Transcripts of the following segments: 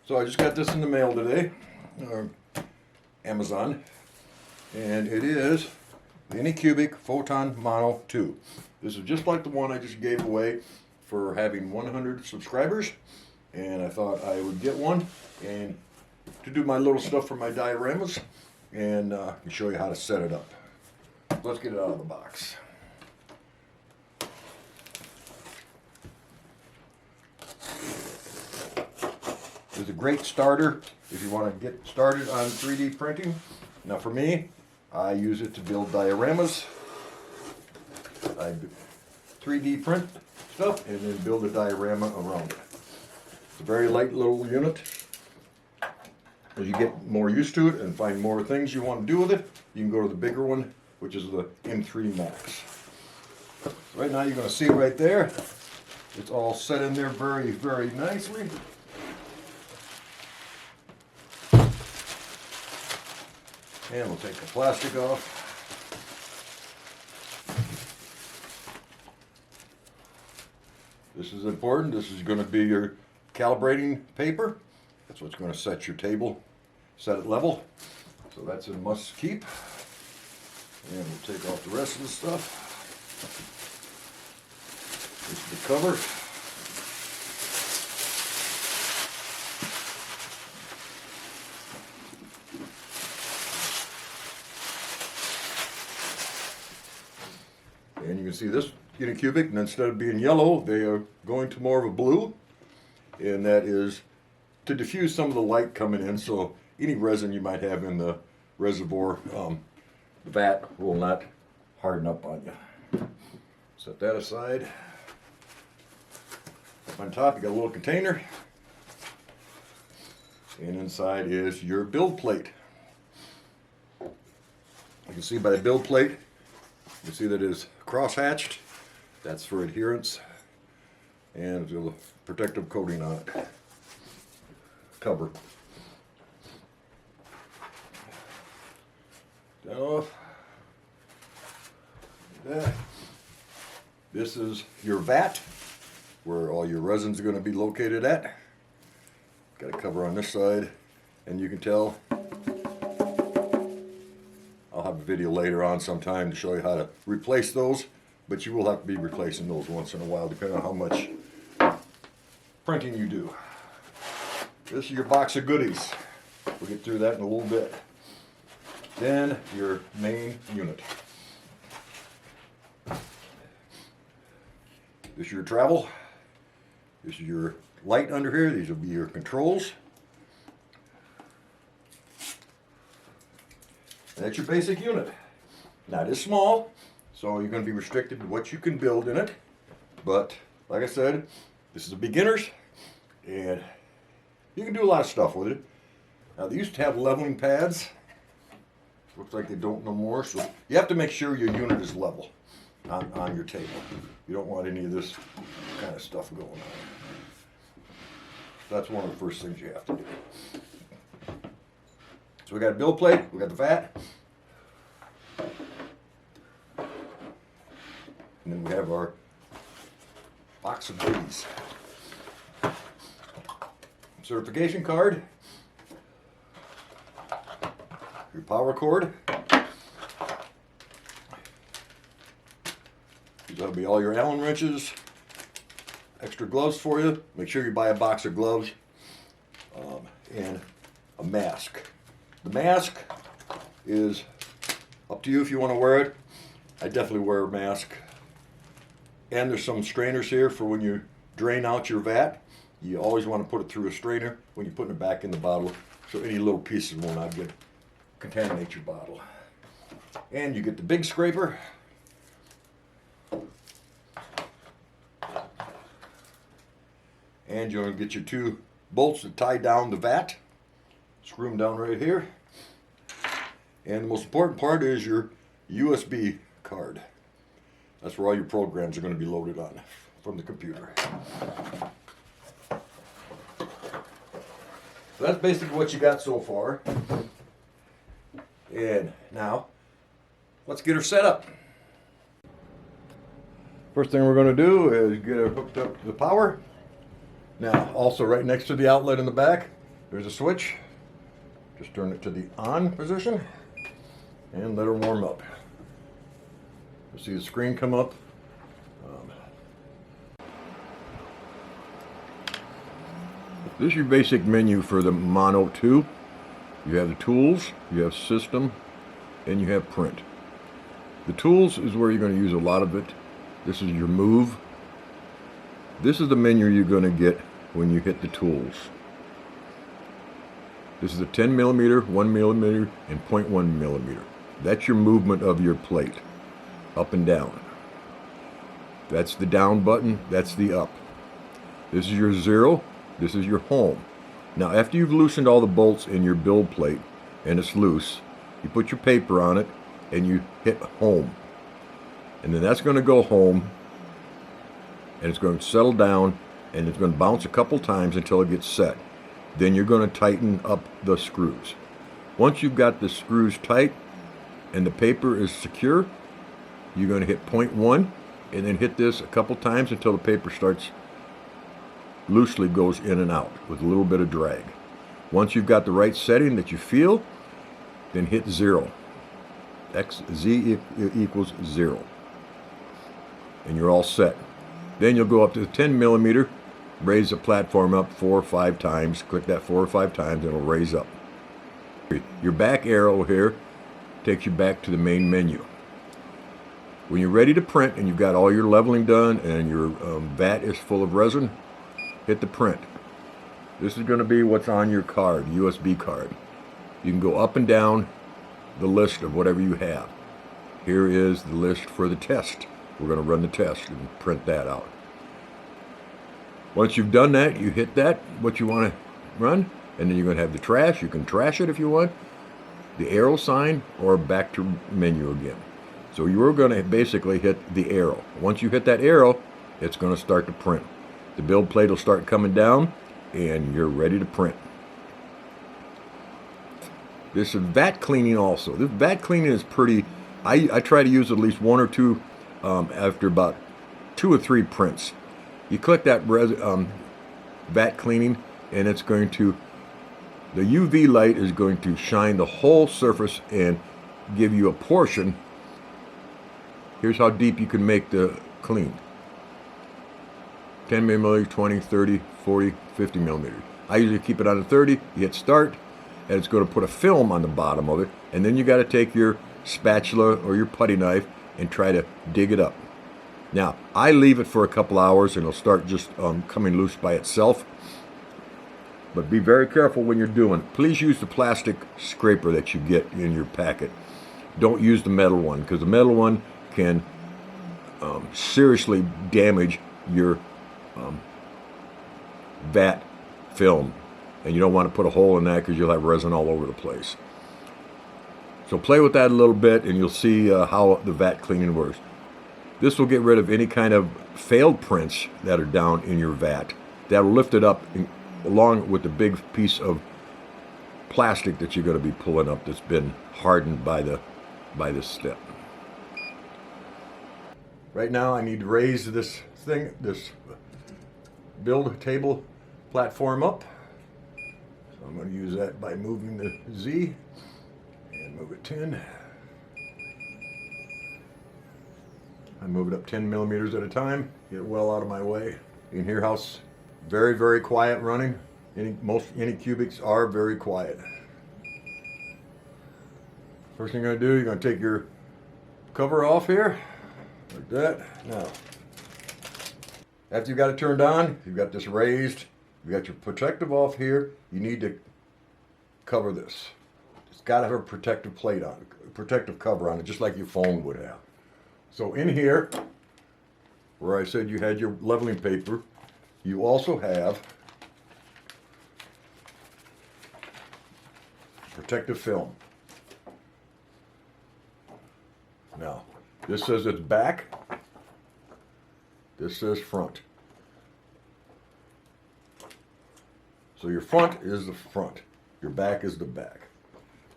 So I just got this in the mail today, or Amazon, and it is the Anycubic Photon Mono 2. This is just like the one I just gave away for having 100 subscribers, and I thought I would get one and to do my little stuff for my dioramas and show you how to set it up. Let's get it out of the box. It's a great starter if you want to get started on 3D printing. Now for me, I use it to build dioramas. I 3D print stuff and then build a diorama around it. It's a very light little unit. As you get more used to it and find more things you want to do with it, you can go to the bigger one, which is the M3 Max. Right now you're going to see right there, it's all set in there very, very nicely. And we'll take the plastic off. This is important. This is going to be your calibrating paper. That's what's going to set your table, set it level. So that's a must keep. And we'll take off the rest of the stuff. This is the cover. And you can see this Anycubic, and instead of being yellow, they are going to more of a blue. And that is to diffuse some of the light coming in, so any resin you might have in the reservoir, the vat will not harden up on you. Set that aside. On top you got a little container, and inside is your build plate. You can see by the build plate, you see that it is cross-hatched. That's for adherence, and there's a protective coating on it. Cover. That off. That. This is your vat, where all your resins are going to be located at. Got a cover on this side, and you can tell. I'll have a video later on sometime to show you how to replace those, but you will have to be replacing those once in a while, depending on how much printing you do. This is your box of goodies. We'll get through that in a little bit. Then your main unit. This is your travel. This is your light under here. These will be your controls. That's your basic unit. Now it is small, so you're going to be restricted to what you can build in it. But like I said, this is a beginner's, and you can do a lot of stuff with it. Now they used to have leveling pads. Looks like they don't no more, so you have to make sure your unit is level on your table. You don't want any of this kind of stuff going on. That's one of the first things you have to do. So we got a build plate, we got the vat, and then we have our box of goodies. Certification card, your power cord. That'll be all your Allen wrenches, extra gloves for you. Make sure you buy a box of gloves, and a mask. The mask is up to you if you want to wear it. I definitely wear a mask. And there's some strainers here for when you drain out your vat. You always want to put it through a strainer when you're putting it back in the bottle, so any little pieces will not contaminate your bottle. And you get the big scraper. And you're going to get your two bolts to tie down the vat. Screw them down right here. And the most important part is your USB card. That's where all your programs are going to be loaded on from the computer. So that's basically what you got so far. And now, let's get her set up. First thing we're going to do is get her hooked up to the power. Now, also right next to the outlet in the back There's a switch. Just turn it to the on position and let her warm up. You'll see the screen come up. This is your basic menu for the Mono 2. You have the tools, you have system, and you have print. The tools is where you're going to use a lot of it. This is your move. This is the menu you're going to get when you hit the tools. This is a 10 millimeter, 1 millimeter, and 0.1 millimeter. That's your movement of your plate, up and down. That's the down button, that's the up. This is your 0, this is your home. Now after you've loosened all the bolts in your build plate, and it's loose, you put your paper on it, and you hit home. And then that's going to go home, and it's going to settle down, and it's going to bounce a couple times until it gets set. Then you're going to tighten up the screws. Once you've got the screws tight and the paper is secure, you're going to hit 0.1 and then hit this a couple times until the paper starts loosely goes in and out with a little bit of drag. Once you've got the right setting that you feel, then hit 0. Z equals 0. And you're all set. Then you'll go up to the 10 millimeter, raise the platform up 4 or 5 times. Click that 4 or 5 times, and it'll raise up. Your back arrow here takes you back to the main menu. When you're ready to print and you've got all your leveling done and your vat is full of resin, hit the print. This is going to be what's on your card, USB card. You can go up and down the list of whatever you have. Here is the list for the test. We're going to run the test and print that out. Once you've done that, you hit that, what you want to run, and then you're going to have the trash. You can trash it if you want, the arrow sign, or back to menu again. So you're going to basically hit the arrow. Once you hit that arrow, it's going to start to print. The build plate will start coming down, and you're ready to print. This is vat cleaning also. This vat cleaning is pretty, I try to use at least 1 or 2 after about 2 or 3 prints. You click that vat cleaning, and it's going to, the UV light is going to shine the whole surface and give you a portion. Here's how deep you can make the clean. 10 millimeters, 20, 30, 40, 50 millimeters. I usually keep it on a 30, you hit start, and it's going to put a film on the bottom of it, and then you got to take your spatula or your putty knife and try to dig it up. Now, I leave it for a couple hours and it'll start just coming loose by itself. But be very careful when you're doing it. Please use the plastic scraper that you get in your packet. Don't use the metal one, because the metal one can seriously damage your vat film. And you don't want to put a hole in that because you'll have resin all over the place. So play with that a little bit and you'll see how the vat cleaning works. This will get rid of any kind of failed prints that are down in your vat. That'll lift it up along with the big piece of plastic that you're going to be pulling up that's been hardened by this step. Right now I need to raise this build table platform up. So I'm going to use that by moving the Z and move it 10. I move it up 10 millimeters at a time, get it well out of my way. You can hear how very, very quiet running. Most Anycubics are very quiet. First thing you're going to do, you're going to take your cover off here, like that. Now, after you've got it turned on, you've got this raised, you've got your protective off here, you need to cover this. It's got to have a protective plate on it, a protective cover on it, just like your phone would have. So in here, where I said you had your leveling paper, you also have protective film. Now, this says it's back, this says front. So your front is the front, your back is the back.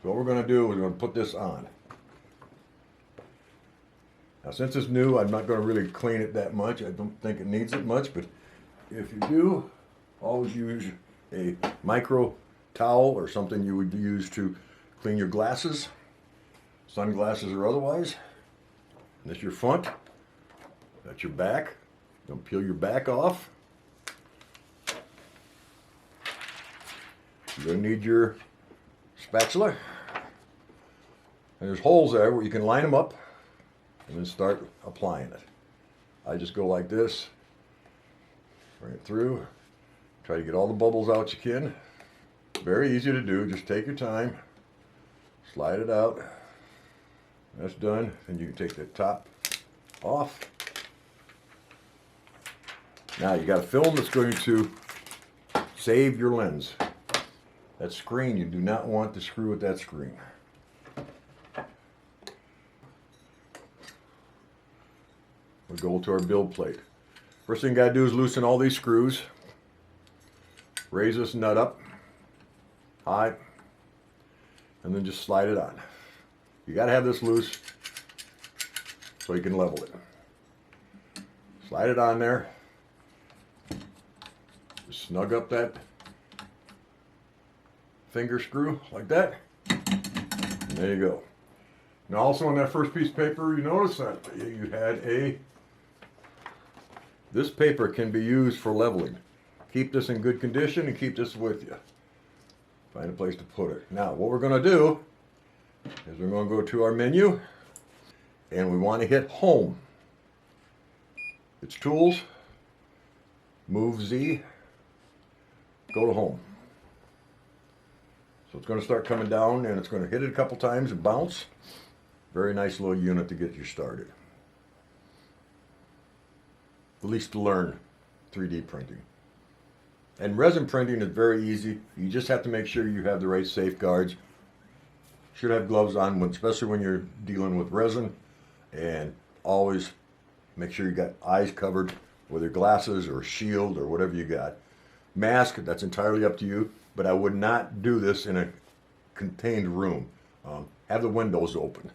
So what we're going to do is we're going to put this on. Now since it's new, I'm not going to really clean it that much. I don't think it needs it much, but if you do, always use a micro towel or something you would use to clean your glasses, sunglasses or otherwise. And that's your front. That's your back. Don't peel your back off. You're going to need your spatula. And there's holes there where you can line them up and then start applying it. I just go like this, bring it through, try to get all the bubbles out you can. Very easy to do, just take your time, slide it out. That's done, then you can take the top off. Now you got a film that's going to save your lens. That screen, you do not want to screw with that screen. We'll go to our build plate. First thing you gotta do is loosen all these screws. Raise this nut up high, and then just slide it on. You gotta have this loose so you can level it. Slide it on there. Just snug up that finger screw like that. And there you go. Now also on that first piece of paper, you notice that you had this paper can be used for leveling. Keep this in good condition and keep this with you. Find a place to put it. Now what we're going to do is we're going to go to our menu and we want to hit home. It's tools, move Z, go to home. So it's going to start coming down and it's going to hit it a couple times and bounce. Very nice little unit to get you started. At least to learn 3D printing. And resin printing is very easy. You just have to make sure you have the right safeguards. Should have gloves on, especially when you're dealing with resin. And always make sure you got eyes covered, whether glasses or shield or whatever you got. Mask, that's entirely up to you. But I would not do this in a contained room. Have the windows open.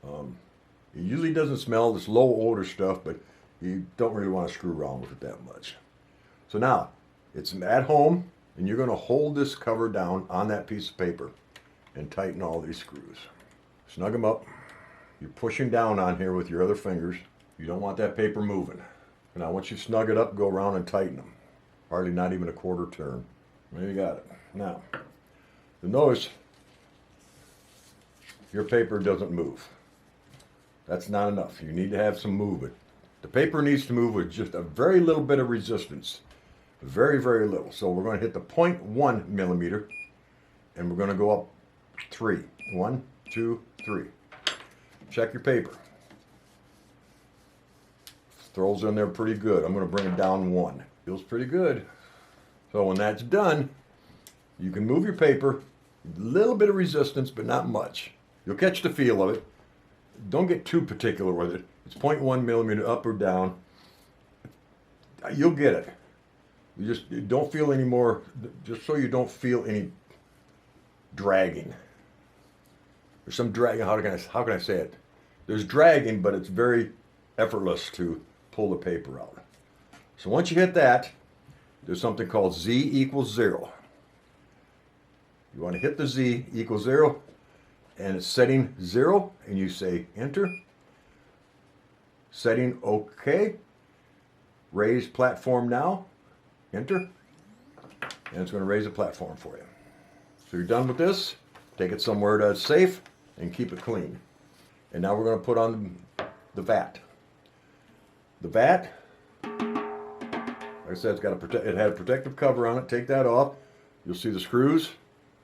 It usually doesn't smell, this low odor stuff, but you don't really want to screw around with it that much. So now, it's at home, and you're going to hold this cover down on that piece of paper and tighten all these screws. Snug them up. You're pushing down on here with your other fingers. You don't want that paper moving. Now once you snug it up, go around and tighten them. Hardly not even a quarter turn. There you got it. Now, you'll notice your paper doesn't move. That's not enough. You need to have some movement. The paper needs to move with just a very little bit of resistance. Very, very little. So we're going to hit the 0.1 millimeter and we're going to go up 3. 1, 2, 3. Check your paper. Throws in there pretty good. I'm going to bring it down 1. Feels pretty good. So when that's done, you can move your paper. A little bit of resistance, but not much. You'll catch the feel of it. Don't get too particular with it. It's 0.1 millimeter up or down. You'll get it. You don't feel any more, just so you don't feel any dragging. There's some dragging, how can I say it? There's dragging, but it's very effortless to pull the paper out. So once you hit that, there's something called Z equals 0. You want to hit the Z equals 0, and it's setting 0, and you say enter. Setting OK. Raise platform now. Enter. And it's going to raise the platform for you. So you're done with this. Take it somewhere that's safe and keep it clean. And now we're going to put on the vat. The vat, like I said, it had a protective cover on it. Take that off. You'll see the screws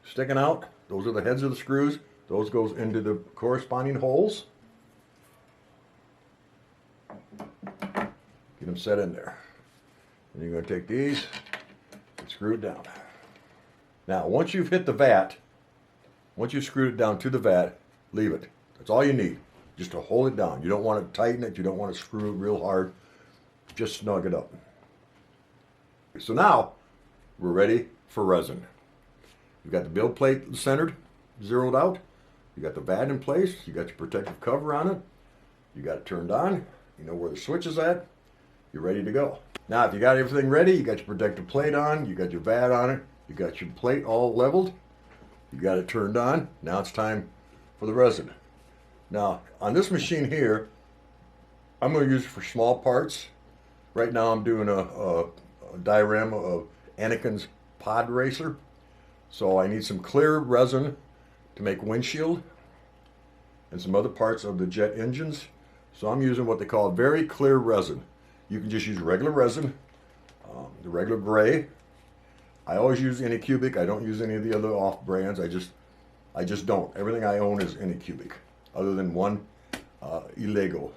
sticking out. Those are the heads of the screws. Those goes into the corresponding holes. Get them set in there. And you're going to take these and screw it down. Now, once you've hit the vat, once you've screwed it down to the vat, leave it. That's all you need, just to hold it down. You don't want to tighten it. You don't want to screw it real hard. Just snug it up. So now, we're ready for resin. You've got the build plate centered, zeroed out. You got the vat in place. You got your protective cover on it. You got it turned on. You know where the switch is at. You're ready to go. Now, if you got everything ready, you got your protective plate on, you got your vat on it, You got your plate all leveled. You got it turned on. Now it's time for the resin. Now, on this machine here, I'm going to use it for small parts. Right now I'm doing a diorama of Anakin's pod racer. So I need some clear resin to make windshield and some other parts of the jet engines. So I'm using what they call very clear resin. You can just use regular resin, the regular gray. I always use Anycubic. I don't use any of the other off brands. I just don't. Everything I own is Anycubic, other than one illegal,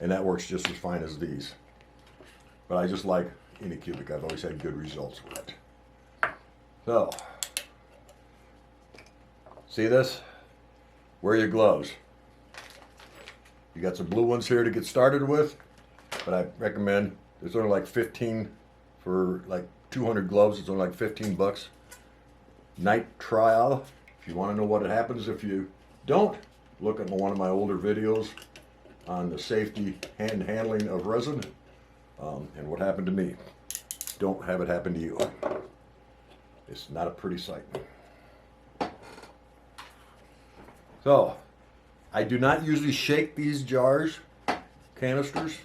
and that works just as fine as these. But I just like Anycubic. I've always had good results with it. So, see this? Wear your gloves. You got some blue ones here to get started with, but I recommend, it's only like 15 for like 200 gloves. It's only like 15 bucks. Night trial. If you want to know what happens if you don't, look at one of my older videos on the safety and handling of resin and what happened to me. Don't have it happen to you. It's not a pretty sight. So, I do not usually shake these jars, canisters.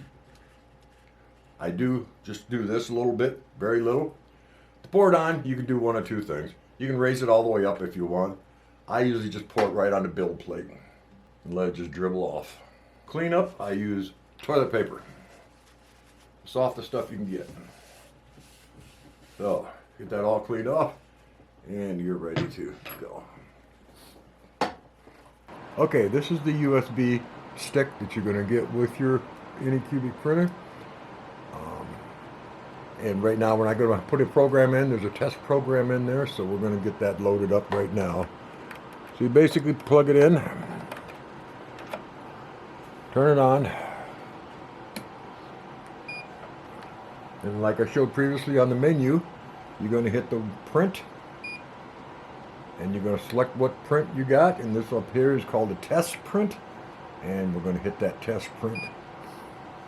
I do just do this a little bit, very little. To pour it on, you can do one of two things. You can raise it all the way up if you want. I usually just pour it right on the build plate and let it just dribble off. Clean up, I use toilet paper. Softest stuff you can get. So, get that all cleaned off and you're ready to go. Okay, this is the USB stick that you're going to get with your Anycubic printer. And right now we're not going to put a program in. There's a test program in there, so we're going to get that loaded up right now. So you basically plug it in, turn it on, and like I showed previously on the menu, you're going to hit the print, and you're going to select what print you got, and this up here is called a test print, and we're going to hit that test print.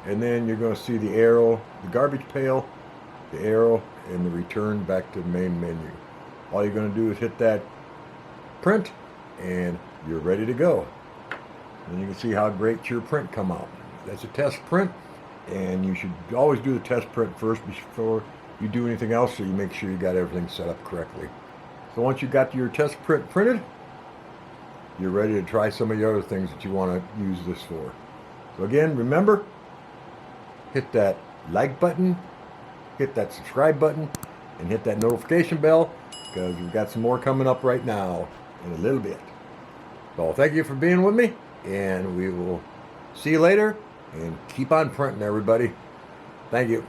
And then you're going to see the arrow, the garbage pail, the arrow, and the return back to the main menu. All you're going to do is hit that print, and you're ready to go. And you can see how great your print come out. That's a test print, and you should always do the test print first before you do anything else, so you make sure you got everything set up correctly. So once you got your test print printed, you're ready to try some of the other things that you want to use this for. So again, remember, hit that like button, hit that subscribe button, and hit that notification bell, because we've got some more coming up right now in a little bit. So thank you for being with me, and we will see you later, and keep on printing, everybody. Thank you.